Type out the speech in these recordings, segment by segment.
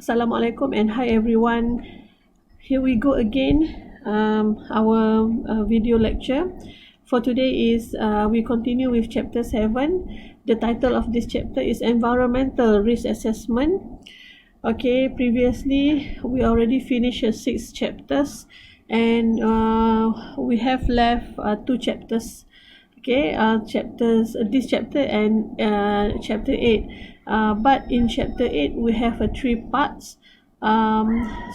Assalamualaikum and hi everyone. Here we go again. Our video lecture for today is we continue with chapter 7. The title of this chapter is Environmental Risk Assessment. Okay, previously we already finished 6 chapters and we have left 2 chapters. Okay, this chapter and chapter 8. But in chapter 8 we have 3 parts.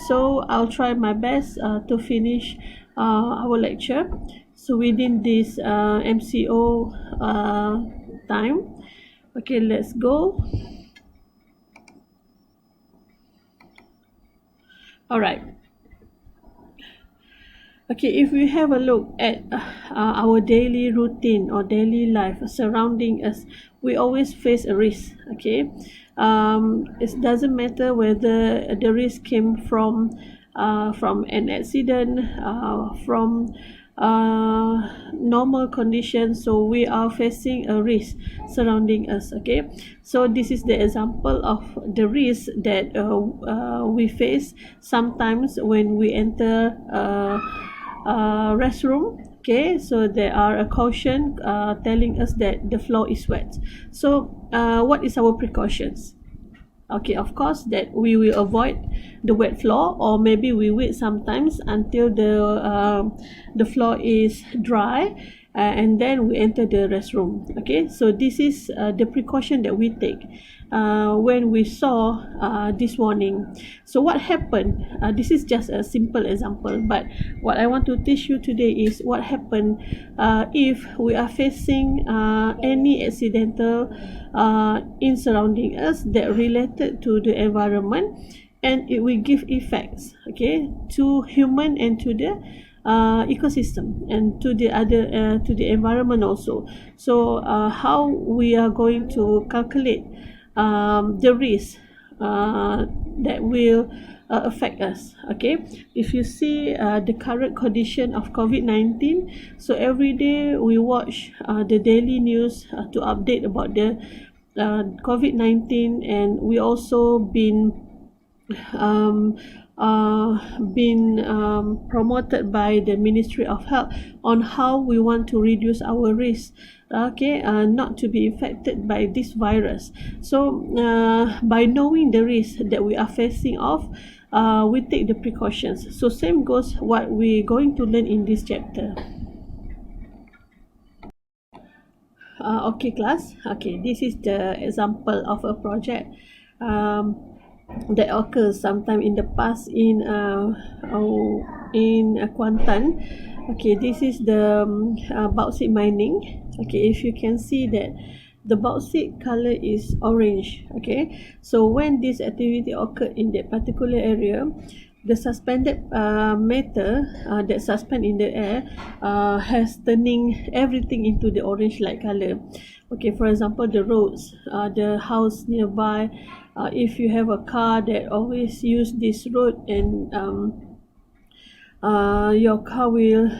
So I'll try my best to finish our lecture. So within this MCO time. Okay, let's go. All right. Okay, if we have a look at our daily routine or daily life surrounding us, we always face a risk. Okay, it doesn't matter whether the risk came from an accident, from normal conditions. So we are facing a risk surrounding us. Okay, so this is the example of the risk that we face sometimes when we enter restroom. Okay, so there are a caution telling us that the floor is wet. So what is our precautions? Okay, of course that we will avoid the wet floor, or maybe we wait sometimes until the floor is dry and then we enter the restroom. Okay, so this is the precaution that we take when we saw this warning. So what happened? This is just a simple example, but what I want to teach you today is what happened if we are facing any accidental in surrounding us that related to the environment, and it will give effects, okay, to human and to the ecosystem and to the other to the environment also. So how we are going to calculate the risk that will affect us. Okay, if you see the current condition of COVID-19, so every day we watch the daily news to update about the COVID-19, and we also been promoted by the Ministry of Health on how we want to reduce our risk, okay, not to be infected by this virus. So by knowing the risk that we are facing off, we take the precautions. So same goes what we're going to learn in this chapter. Okay class, okay, this is the example of a project that occurs sometime in the past in Kuantan. Okay, this is the bauxite mining. Okay, if you can see that the bauxite color is orange. Okay, so when this activity occurred in that particular area, the suspended matter that suspend in the air has turning everything into the orange light color. Okay, for example, the roads, the house nearby, if you have a car that always use this road, and your car will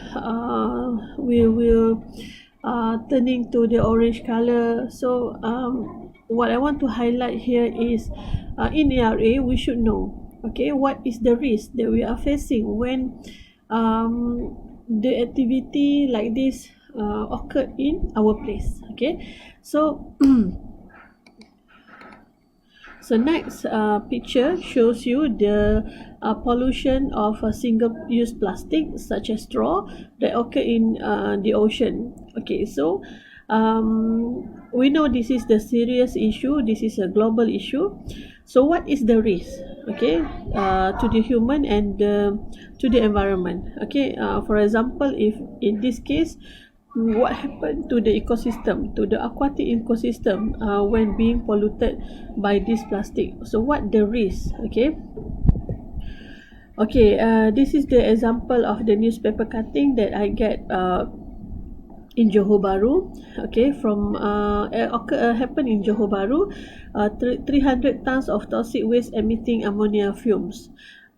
turning to the orange color. So what I want to highlight here is in ARA we should know, okay, what is the risk that we are facing when the activity like this occurred in our place. Okay, so so next picture shows you the pollution of single-use plastic such as straw that occur in the ocean. Okay, so we know this is the serious issue, this is a global issue. So what is the risk, okay, to the human and to the environment? Okay, for example, if in this case, what happened to the ecosystem, to the aquatic ecosystem when being polluted by this plastic? So what the risk? Okay, this is the example of the newspaper cutting that I get in Johor Bahru. Okay, from happened in Johor Bahru, 300 tons of toxic waste emitting ammonia fumes.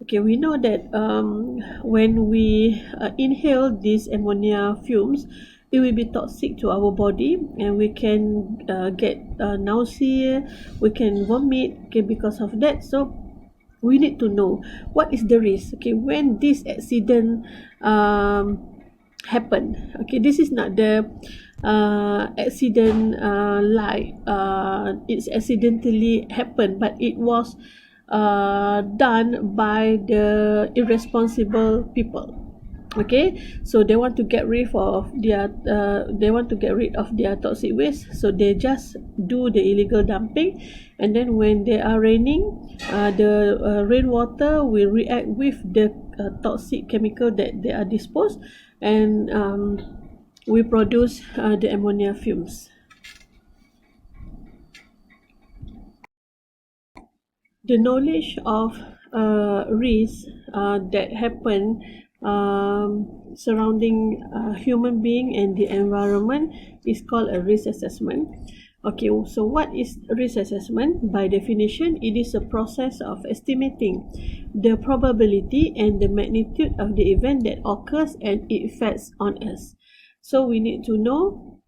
Okay, we know that when we inhale these ammonia fumes, it will be toxic to our body, and we can get nausea, we can vomit, okay, because of that. So we need to know what is the risk. Okay, when this accident happen. Okay, this is not the accident like it's accidentally happened, but it was done by the irresponsible people. Okay, so they want to get rid of their toxic waste, so they just do the illegal dumping, and then when they are raining, the rainwater will react with the toxic chemical that they are disposed, and we produce the ammonia fumes. The knowledge of risks that happen surrounding human being and the environment is called a risk assessment. Okay, so what is risk assessment? By definition, it is a process of estimating the probability and the magnitude of the event that occurs and its effects on us. So we need to know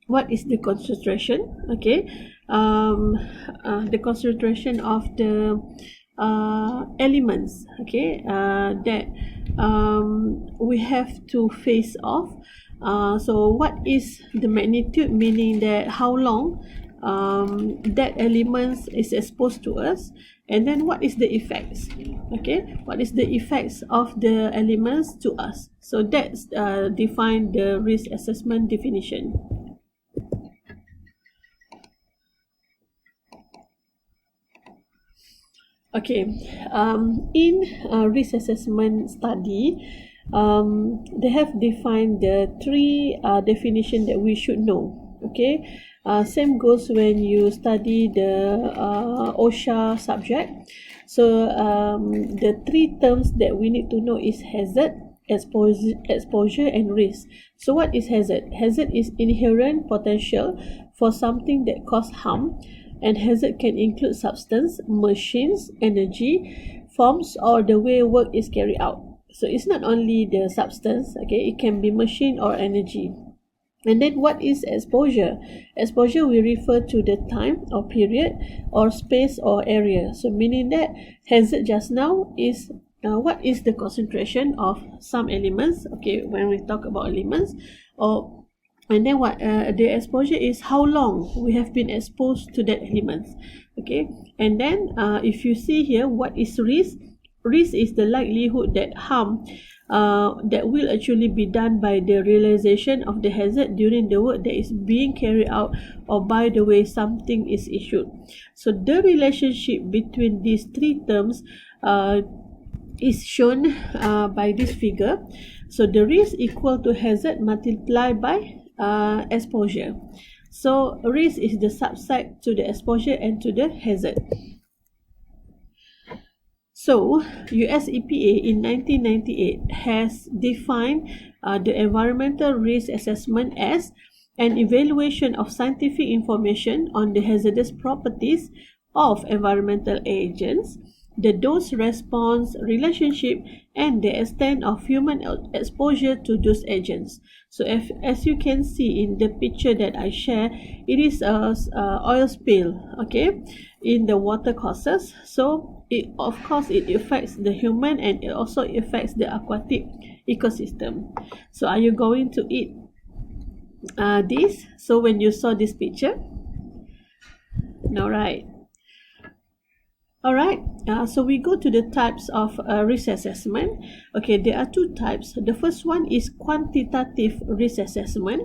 what is the concentration. Okay, the concentration of the elements, okay, that we have to face off. So what is the magnitude, meaning that how long that element is exposed to us, and then what is the effects. Okay, what is the effects of the elements to us? So that's define the risk assessment definition. Okay, in risk assessment study, they have defined the three definition that we should know. Okay, same goes when you study the OSHA subject. So the three terms that we need to know is hazard, exposure and risk. So what is hazard? Hazard is inherent potential for something that cause harm, and hazard can include substance, machines, energy, forms, or the way work is carried out. So it's not only the substance, okay, it can be machine or energy. And then what is exposure? Exposure will refer to the time or period or space or area. So meaning that hazard just now is what is the concentration of some elements, okay, when we talk about elements, or and then what the exposure is how long we have been exposed to that elements. Okay, and then if you see here, what is risk? Risk is the likelihood that harm that will actually be done by the realization of the hazard during the work that is being carried out, or by the way something is issued. So the relationship between these three terms is shown by this figure. So the risk equal to hazard multiplied by exposure. So risk is the subset to the exposure and to the hazard. So US EPA in 1998 has defined the environmental risk assessment as an evaluation of scientific information on the hazardous properties of environmental agents, the dose-response relationship, and the extent of human exposure to those agents. So as you can see in the picture that I share, it is a oil spill, okay, in the water courses. So it affects the human, and it also affects the aquatic ecosystem. So are you going to eat this? So when you saw this picture, no, right? All right, so we go to the types of risk assessment. Okay, there are two types. The first one is quantitative risk assessment.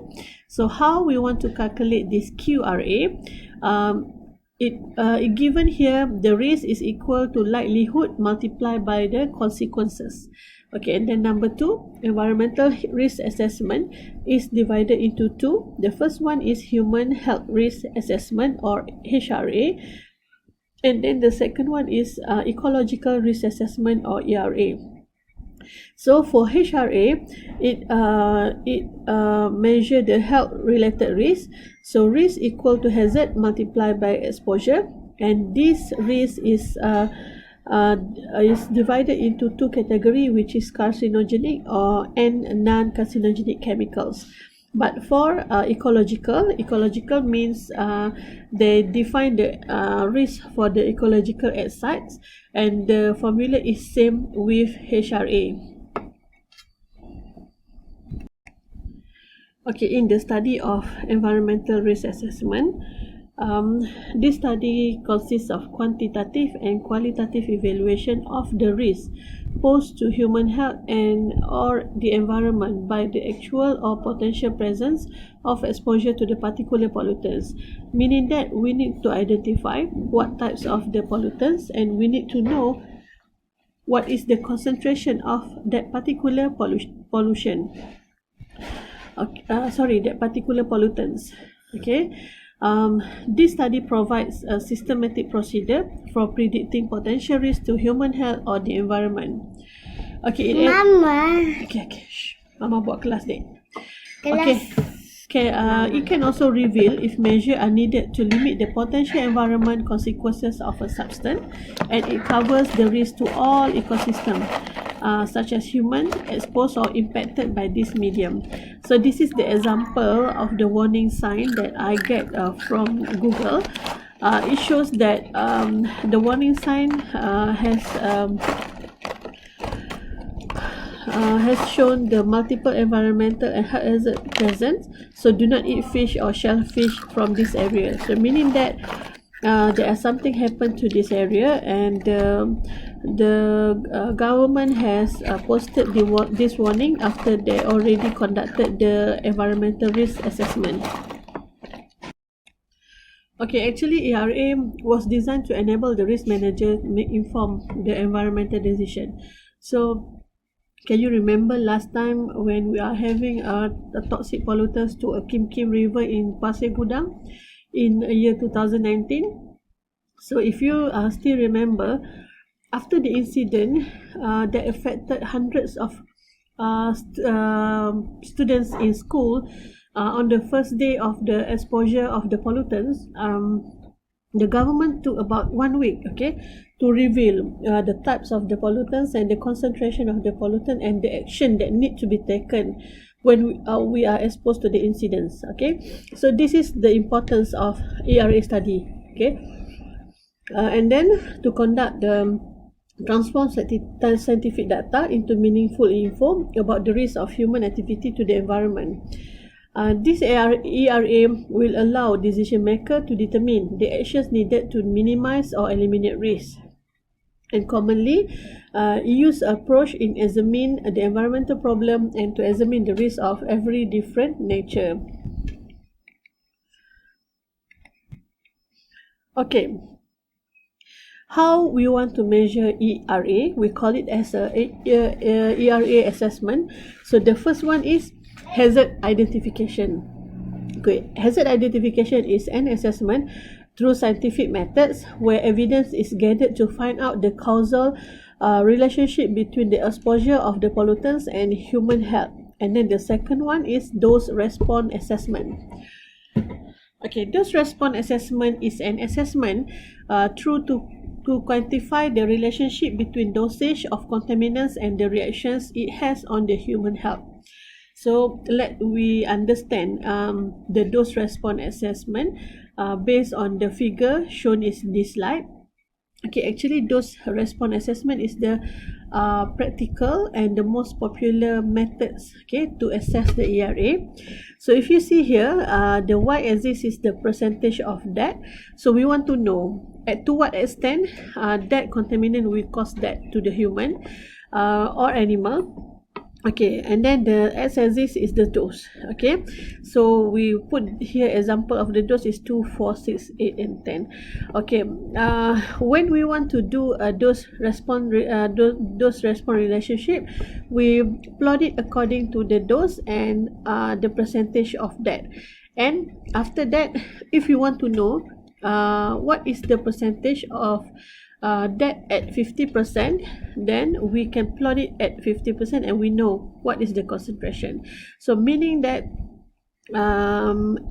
So how we want to calculate this QRA? It given here, the risk is equal to likelihood multiplied by the consequences. Okay, and then number two, environmental risk assessment is divided into two. The first one is human health risk assessment, or HRA. And then the second one is ecological risk assessment, or ERA. So for HRA, it measure the health related risk. So risk equal to hazard multiplied by exposure, and this risk is divided into two categories, which is carcinogenic and non-carcinogenic chemicals. But for ecological means they define the risk for the ecological at sites, and the formula is same with HRA. Okay, in the study of environmental risk assessment, this study consists of quantitative and qualitative evaluation of the risk posed to human health and or the environment by the actual or potential presence of exposure to the particular pollutants, meaning that we need to identify what types of the pollutants, and we need to know what is the concentration of that particular pollution. Okay, that particular pollutants. Okay. This study provides a systematic procedure for predicting potential risk to human health or the environment. Okay, Mama. Okay, shh. Mama buat kelas dek. Kelas. Okay, it can also reveal if measures are needed to limit the potential environment consequences of a substance, and it covers the risk to all ecosystems, such as humans exposed or impacted by this medium. So this is the example of the warning sign that I get from Google. It shows that the warning sign has shown the multiple environmental and health hazards present. So do not eat fish or shellfish from this area. So meaning that there is something happened to this area, and the government has posted this warning after they already conducted the environmental risk assessment. Okay, actually ERA was designed to enable the risk manager to inform the environmental decision. So can you remember last time when we are having the toxic pollutants to a Kim River in Pasir Gudang in year 2019? So if you still remember, after the incident that affected hundreds of students in school, on the first day of the exposure of the pollutants, the government took about 1 week, okay, to reveal the types of the pollutants and the concentration of the pollutant and the action that need to be taken when we are exposed to the incidents. Okay, so this is the importance of ERA study. Okay, and then to conduct the transform scientific data into meaningful info about the risk of human activity to the environment. This ERA will allow decision maker to determine the actions needed to minimize or eliminate risk. And commonly, use approach in examining the environmental problem and to examine the risk of every different nature. Okay. How we want to measure ERA? We call it as a ERA assessment. So the first one is hazard identification. Okay, hazard identification is an assessment through scientific methods where evidence is gathered to find out the causal relationship between the exposure of the pollutants and human health. And then the second one is dose response assessment. Okay, dose response assessment is an assessment to quantify the relationship between dosage of contaminants and the reactions it has on the human health. So let we understand the dose response assessment based on the figure shown in this slide. Okay, actually dose response assessment is the practical and the most popular methods, okay, to assess the ERA. So if you see here, the y-axis is the percentage of that. So we want to know to what extent that contaminant will cause that to the human or animal. Okay, and then the x-axis is the dose. Okay, so we put here example of the dose is 2, 4, 6, 8, and 10. Okay, when we want to do a dose response relationship, we plot it according to the dose and the percentage of that. And after that, if you want to know what is the percentage of that at 50%, then we can plot it at 50% and we know what is the concentration. So meaning that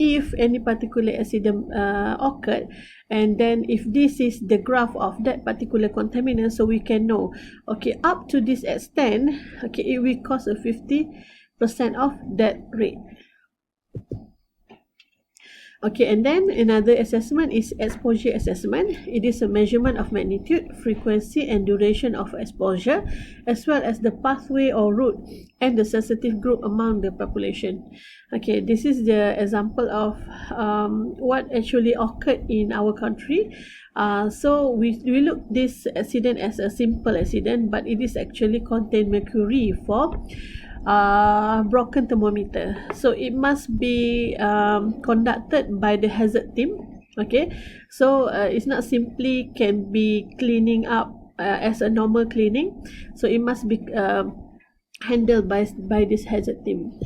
if any particular accident occurred, and then if this is the graph of that particular contaminant, so we can know, okay, up to this extent, okay, it will cause a 50% of that rate. Okay, and then another assessment is exposure assessment. It is a measurement of magnitude, frequency, and duration of exposure, as well as the pathway or route and the sensitive group among the population. Okay, this is the example of what actually occurred in our country. So we look this accident as a simple accident, but it is actually contain mercury for broken thermometer, so it must be conducted by the hazard team. Okay, so it's not simply can be cleaning up as a normal cleaning, so it must be handled by this hazard team.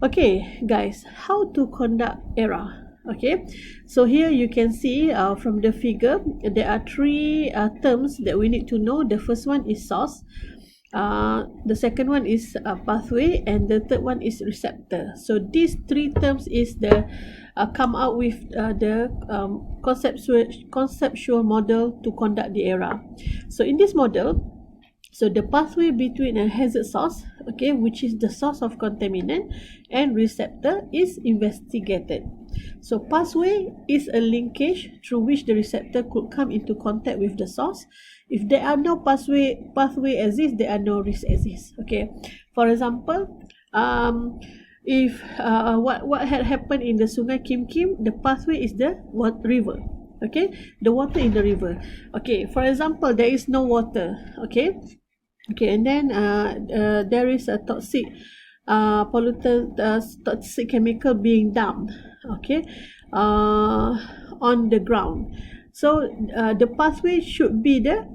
Okay guys, how to conduct ERA. Okay, so here you can see from the figure there are three terms that we need to know. The first one is source, the second one is pathway, and the third one is receptor. So these three terms is the come out with the conceptual model to conduct the ERA. So in this model, so the pathway between a hazard source, okay, which is the source of contaminant, and receptor is investigated. So pathway is a linkage through which the receptor could come into contact with the source. If there are no pathway exists, there are no risk exists. Okay, for example, if what had happened in the Sungai Kim Kim, the pathway is the river. Okay, the water in the river. Okay, for example, there is no water. Okay, and then there is a toxic pollutant, toxic chemical being dumped. Okay, on the ground. So the pathway should be the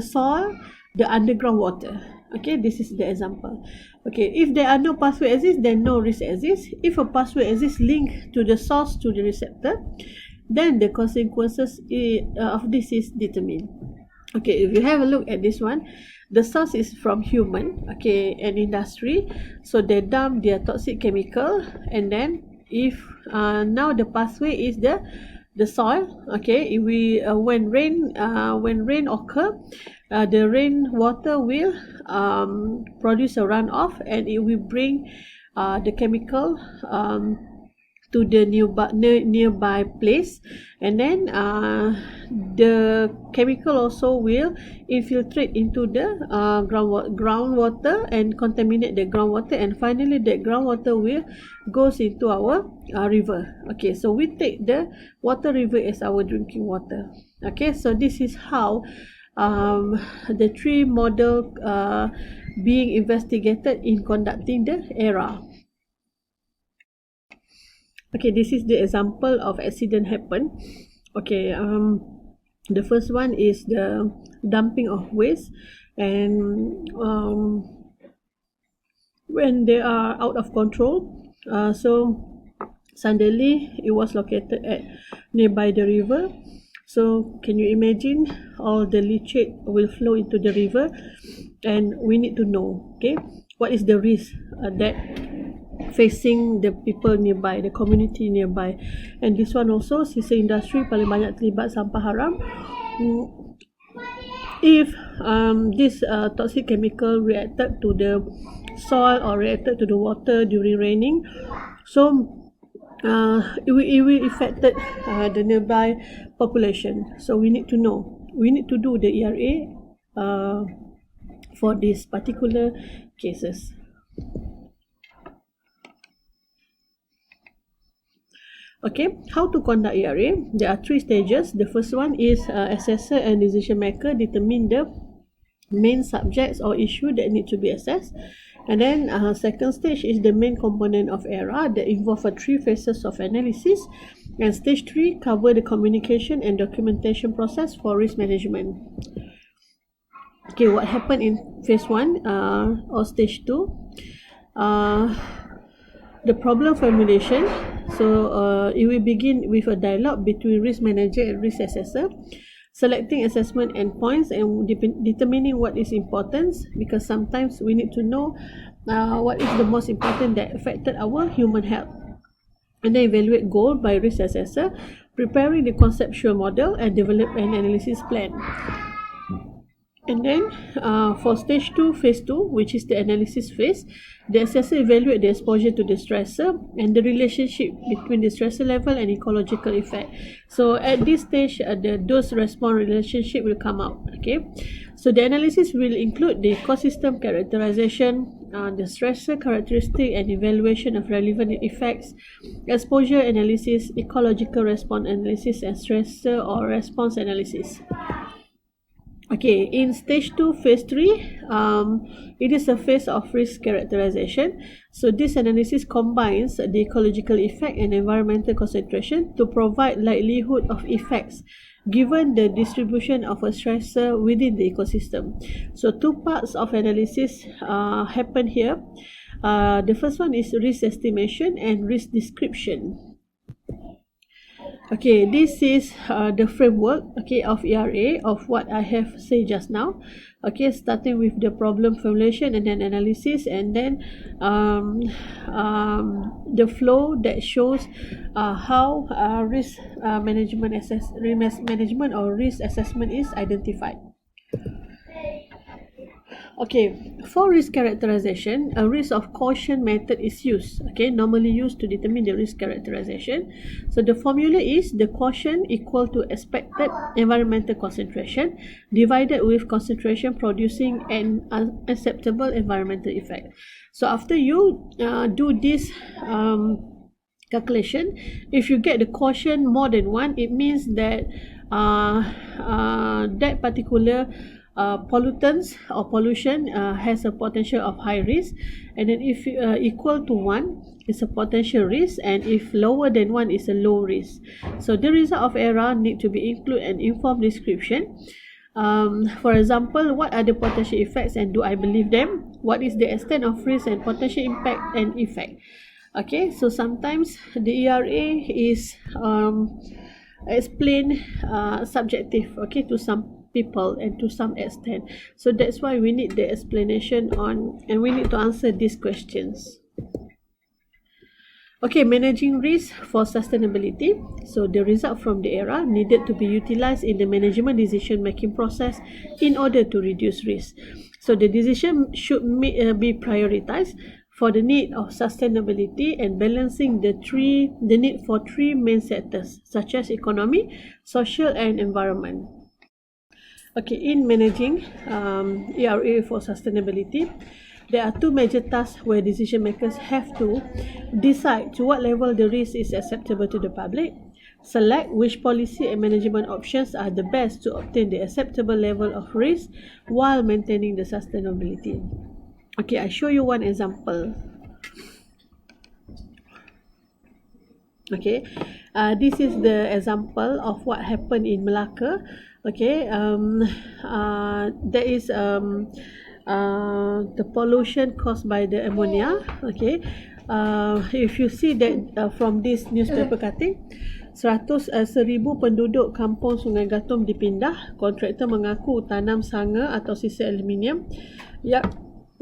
soil, the underground water. Okay, this is the example. Okay, if there are no pathway exists, then no risk exists. If a pathway exists linked to the source, to the receptor, then the consequences of this is determined. Okay, if you have a look at this one, the source is from human, okay, and industry. So they dump their toxic chemical, and then if now the pathway is the soil. Okay, if we when rain occur, the rainwater will produce a runoff, and it will bring the chemical to the nearby place, and then the chemical also will infiltrate into the groundwater and contaminate the groundwater, and finally the groundwater will goes into our river. Okay, so we take the water river as our drinking water. Okay, so this is how the three model being investigated in conducting the ERA. Okay, this is the example of accident happen. Okay, the first one is the dumping of waste, and when they are out of control, so suddenly it was located at nearby the river. So can you imagine, all the leachate will flow into the river, and we need to know, okay, what is the risk that facing the people nearby, the community nearby. And this one also, sisa industri paling banyak terlibat sampah haram. If this toxic chemical reacted to the soil or reacted to the water during raining, so it will affect the nearby population. So we need to know, we need to do the ERA for these particular cases. Okay, how to conduct ERA? There are three stages. The first one is assessor and decision maker determine the main subjects or issue that need to be assessed. And then second stage is the main component of ERA that involve three phases of analysis. And stage 3 cover the communication and documentation process for risk management. Okay, what happened in phase 1 or stage 2? The problem formulation. So it will begin with a dialogue between risk manager and risk assessor, selecting assessment endpoints and determining what is important, because sometimes we need to know what is the most important that affected our human health. And then evaluate goal by risk assessor, preparing the conceptual model and develop an analysis plan. And then for stage 2, phase 2, which is the analysis phase, the assessor evaluate the exposure to the stressor and the relationship between the stressor level and ecological effect. So at this stage, the dose-response relationship will come out. Okay, so the analysis will include the ecosystem characterization, the stressor characteristic and evaluation of relevant effects, exposure analysis, ecological response analysis, and stressor or response analysis. Okay, in stage 2, phase 3, it is a phase of risk characterization. So this analysis combines the ecological effect and environmental concentration to provide likelihood of effects given the distribution of a stressor within the ecosystem. So two parts of analysis happen here. The first one is risk estimation and risk description. Okay, this is the framework, okay, of ERA, of what I have said just now. Okay, starting with the problem formulation and then analysis, and then the flow that shows how risk management or risk assessment is identified. Okay, for risk characterization, a risk of quotient method is used. Okay, normally used to determine the risk characterization. So the formula is the quotient equal to expected environmental concentration divided with concentration producing an acceptable environmental effect. So after you do this calculation, if you get the quotient more than 1, it means that that particular pollutants or pollution has a potential of high risk, and then if equal to 1 is a potential risk, and if lower than 1 is a low risk. So the result of error need to be include an informed description. For example, what are the potential effects and do I believe them? What is the extent of risk and potential impact and effect? Okay, so sometimes the ERA is explain subjective, okay, to some people and to some extent. So that's why we need the explanation on, and we need to answer these questions. Okay, managing risk for sustainability. So the result from the ERA needed to be utilized in the management decision making process in order to reduce risk. So the decision should be prioritized for the need of sustainability and balancing the need for three main sectors such as economy, social and environment. Okay, in managing ERA for sustainability, there are two major tasks where decision makers have to decide to what level the risk is acceptable to the public, select which policy and management options are the best to obtain the acceptable level of risk while maintaining the sustainability. Okay, I show you one example. Okay, this is the example of what happened in Malacca. Okay, there is the pollution caused by the ammonia. Okay, if you see that from this newspaper cutting, 1,000 penduduk kampung Sungai Gatum dipindah. Kontraktor mengaku tanam sanga atau sisa aluminium yang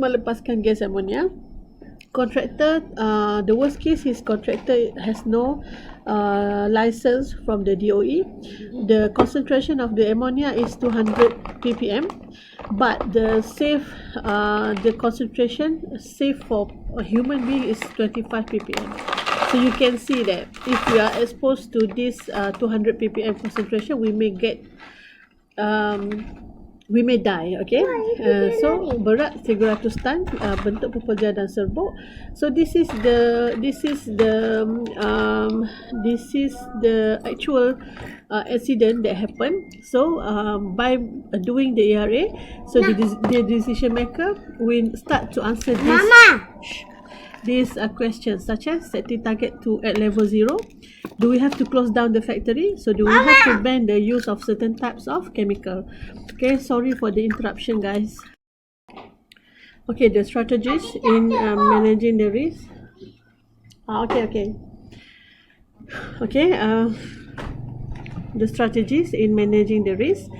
melepaskan gas ammonia. Contractor, the worst case is contractor has no license from the DOE. The concentration of the ammonia is 200 ppm, but the concentration safe for a human being is 25 ppm. So you can see that if we are exposed to this 200 ppm concentration, we may die. Okay, so berat 300 tan, bentuk pepelja dan serbuk. So this is the actual accident that happened. So by doing the ERA, so the decision maker will start to answer these questions such as setting target to at level 0. Do we have to close down the factory? So do we have to ban the use of certain types of chemical? Okay, sorry for the interruption, guys. Okay, the strategies in managing the risk. Okay, the strategies in managing the risk.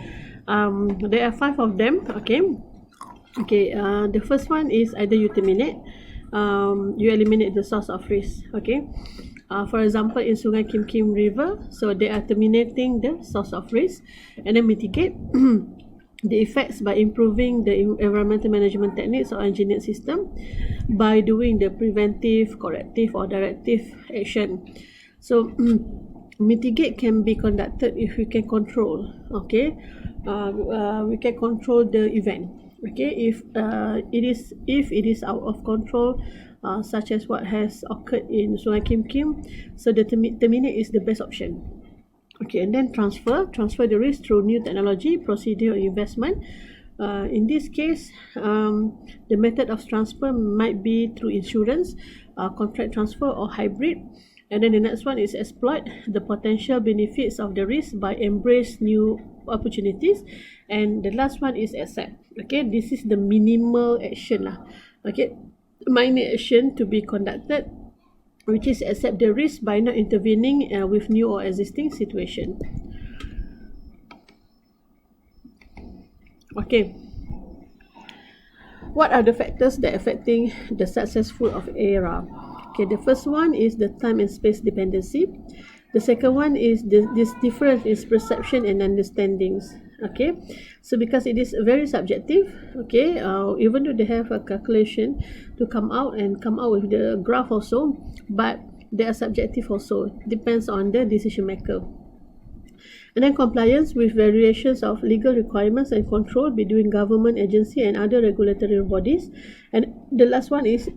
There are 5 of them. Okay, the first one is either you terminate, you eliminate the source of risk. Okay, for example, in Sungai Kim River, so they are terminating the source of risk, and then mitigate the effects by improving the environmental management techniques or engineered system by doing the preventive, corrective or directive action. So mitigate can be conducted if we can control, okay, we can control the event, okay. If it is out of control, such as what has occurred in Sungai Kim Kim, so the terminate is the best option. Okay, and then transfer the risk through new technology, procedure, or investment. In this case, the method of transfer might be through insurance, contract transfer, or hybrid. And then the next one is exploit the potential benefits of the risk by embrace new opportunities. And the last one is accept. Okay, this is the minimal action lah. Okay, minor action to be conducted, which is accept the risk by not intervening with new or existing situation. Okay, what are the factors that affecting the successful of ERA? Okay, the first one is the time and space dependency. The second one is this difference in perception and understandings. Okay, so because it is very subjective, okay, even though they have a calculation to come out with the graph also, but they are subjective also, depends on the decision maker. And then compliance with variations of legal requirements and control between government agency and other regulatory bodies. And the last one is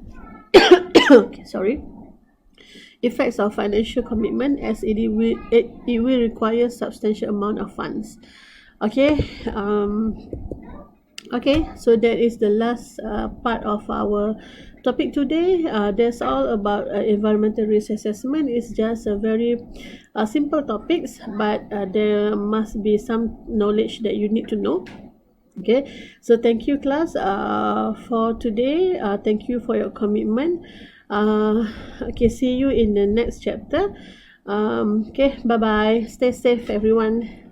effects of financial commitment, as it will require substantial amount of funds. Okay, so that is the last part of our topic today. That's all about environmental risk assessment. It's just a very simple topics, but there must be some knowledge that you need to know. Okay, so thank you class for today. Thank you for your commitment. Okay, see you in the next chapter. Okay, bye bye, stay safe everyone.